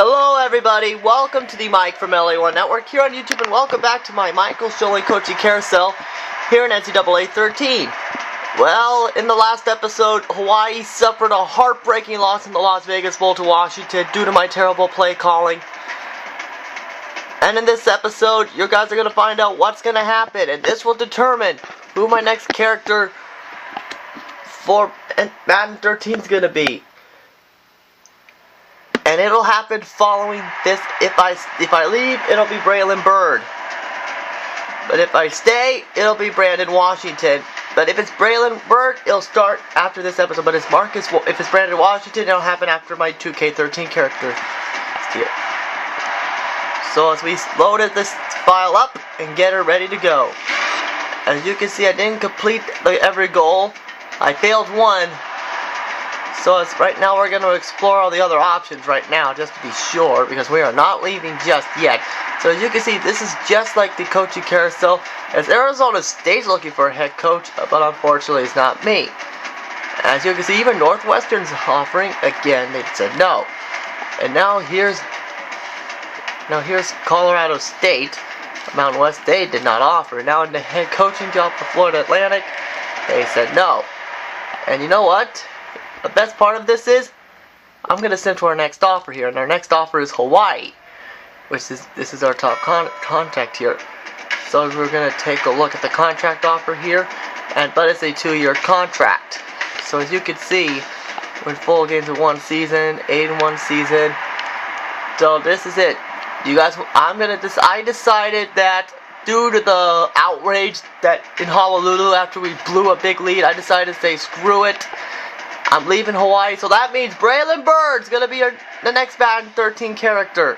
Hello everybody, welcome to the Mike from LA1 Network here on YouTube, and welcome back to my Michael Schilling coaching carousel here in NCAA 13. Well, in the last episode, Hawaii suffered a heartbreaking loss in the Las Vegas Bowl to Washington due to my terrible play calling. And in this episode, you guys are going to find out what's going to happen, and this will determine who my next character for Madden 13 is going to be. And it'll happen following this. If I leave, it'll be Byrd. But if I stay, it'll be Brandon Washington. But if it's Byrd, it'll start after this episode. But if it's Brandon Washington, it'll happen after my 2K13 character here. So as we loaded this file up and get her ready to go. As you can see, I didn't complete every goal. I failed one. So right now we're going to explore all the other options right now, just to be sure, because we are not leaving just yet. So as you can see, this is just like the coaching carousel, as Arizona State's looking for a head coach, but unfortunately it's not me. As you can see, even Northwestern's offering, again, they said no. And now here's Colorado State. Mountain West State did not offer. Now in the head coaching job for Florida Atlantic, they said no. And you know what? The best part of this is, I'm going to send to our next offer here, and our next offer is Hawaii, this is our top contact here. So we're going to take a look at the contract offer here, but it's a 2-year contract. So as you can see, we're in full games of 1 season, 8 in 1 season. So this is it. You guys, I decided that due to the outrage that in Honolulu after we blew a big lead, I decided to say screw it. I'm leaving Hawaii, so that means Byrd's gonna be the next Madden 13 character.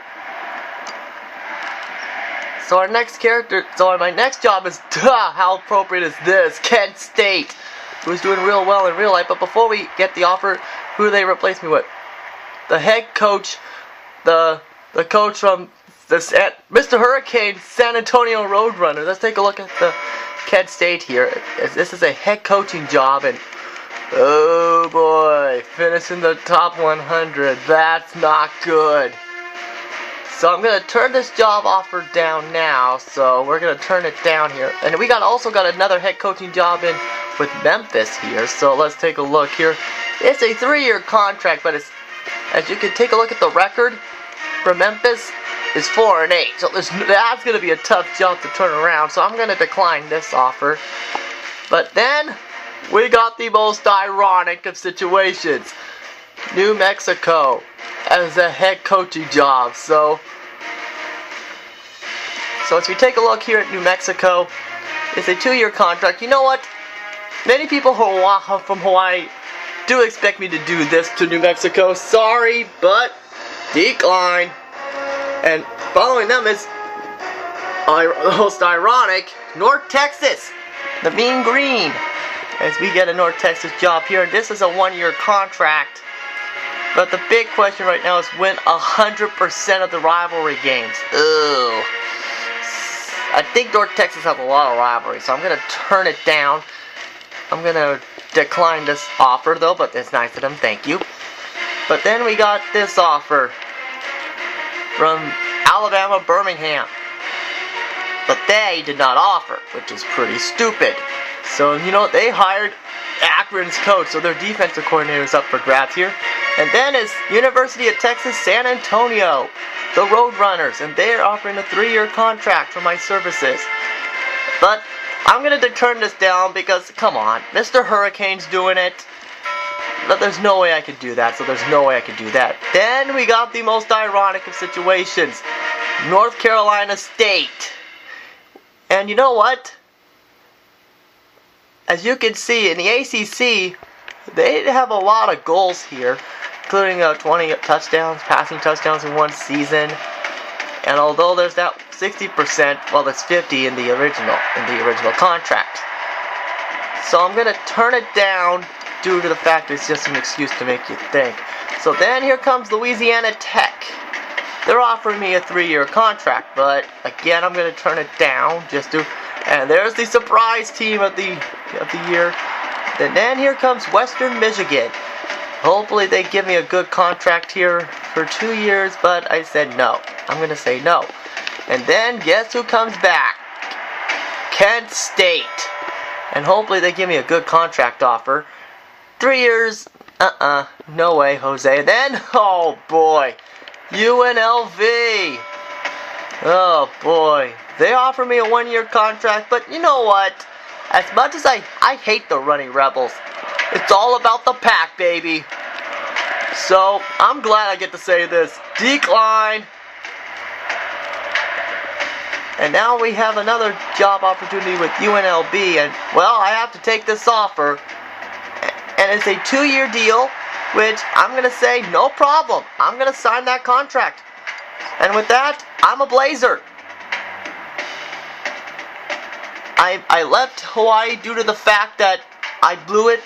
So my next job is, how appropriate is this? Kent State, who's doing real well in real life. But before we get the offer, who do they replace me with? The head coach, the coach from Mr. Hurricane San Antonio Roadrunners. Let's take a look at the Kent State here. This is a head coaching job, and oh boy, finishing the top 100, that's not good. So I'm going to turn this job offer down now, so we're going to turn it down here. And we also got another head coaching job in with Memphis here, so let's take a look here. It's a 3-year contract, but as you can take a look at the record for Memphis, is 4-8. So that's going to be a tough job to turn around, so I'm going to decline this offer. But then we got the most ironic of situations. New Mexico as a head coaching job. So as we take a look here at New Mexico, it's a 2-year contract. You know what? Many people from Hawaii do expect me to do this to New Mexico. Sorry, but decline. And following them is the most ironic, North Texas, the Mean Green. As we get a North Texas job here, and this is a 1-year contract. But the big question right now is win 100% of the rivalry games. Ugh. I think North Texas has a lot of rivalry, so I'm going to turn it down. I'm going to decline this offer, though, but it's nice of them, thank you. But then we got this offer from Alabama Birmingham. But they did not offer, which is pretty stupid. So, you know, they hired Akron's coach, so their defensive coordinator is up for grabs here. And then is University of Texas San Antonio, the Roadrunners, and they are offering a 3-year contract for my services. But I'm going to turn this down because, come on, Mr. Hurricane's doing it. But there's no way I could do that, so there's no way I could do that. Then we got the most ironic of situations, North Carolina State. And you know what? As you can see, in the ACC, they have a lot of goals here, including 20 touchdowns, passing touchdowns in 1 season. And although there's that 60%, well, that's 50 in the original contract. So I'm gonna turn it down due to the fact it's just an excuse to make you think. So then here comes Louisiana Tech. They're offering me a 3-year contract, but again, I'm gonna turn it down and there's the surprise team of the year. And then here comes Western Michigan. Hopefully they give me a good contract here for 2 years, but I said no. I'm going to say no. And then guess who comes back? Kent State. And hopefully they give me a good contract offer. 3 years, no way, Jose. And then, oh boy, UNLV. Oh boy, they offer me a 1-year contract, but you know what? As much as I hate the Running Rebels, it's all about the pack, baby. So, I'm glad I get to say this. Decline. And now we have another job opportunity with UNLV, and, well, I have to take this offer. And it's a 2-year deal, which I'm going to say, no problem. I'm going to sign that contract. And with that, I'm a Blazer. I left Hawaii due to the fact that I blew it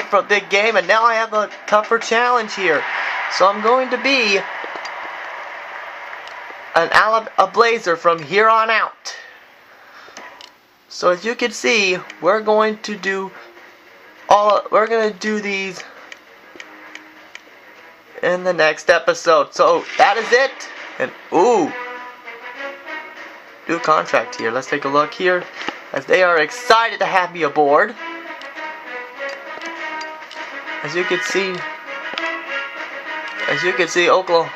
for a big game, and now I have a tougher challenge here. So I'm going to be a Blazer from here on out. So as you can see, we're going to do these in the next episode. So that is it. And ooh, new contract here. Let's take a look here, as they are excited to have me aboard. As you can see, Oklahoma,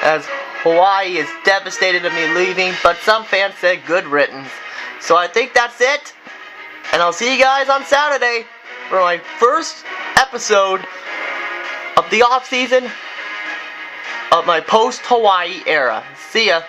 as Hawaii is devastated at me leaving, but some fans said good riddance. So I think that's it, and I'll see you guys on Saturday for my first episode of the off season of my post-Hawaii era. See ya.